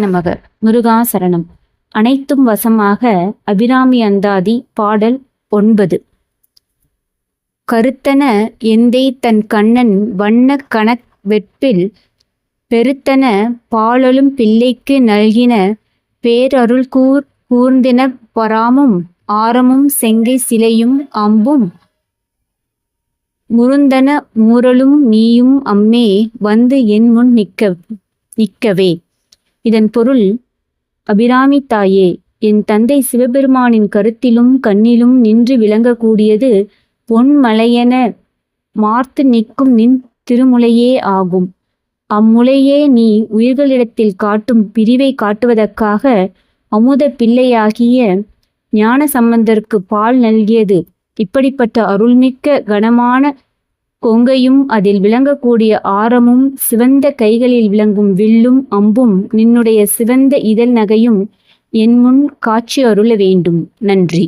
நமக. முருகாசரணம். அனைத்தும் வசமாக அபிராமி அந்தாதி. பாடல் 9. கருத்தன எந்தை தன் கண்ணன் வண்ண கணக் வெற்பில் பெருத்தன பாலொலும் பிள்ளைக்கு நல்கின பேரருள் கூர்ந்தின பராமும் ஆரமும் செங்கை சிலையும் அம்பும் முருந்தன மூரலும் நீயும் அம்மே வந்து என் முன் நிற்கவே. இதன் பொருள்: அபிராமி தாயே, என் தந்தை சிவபெருமானின் கருத்திலும் கண்ணிலும் நின்று விளங்கக்கூடியது பொன்மலையென மார்த்து நிற்கும் நின் திருமுலையே ஆகும். அம்முலையே நீ உயிர்களிடத்தில் காட்டும் பிரிவை காட்டுவதற்காக அமுத பிள்ளையாகிய ஞான சம்பந்தருக்கு பால் நல்கியது. இப்படிப்பட்ட அருள்மிக்க கனமான கொங்கையும் அதில் விளங்கக்கூடிய ஆரமும் சிவந்த கைகளில் விளங்கும் வில்லும் அம்பும் நின்னுடைய சிவந்த இதழ் நகையும் என் முன் காட்சி அருள வேண்டும். நன்றி.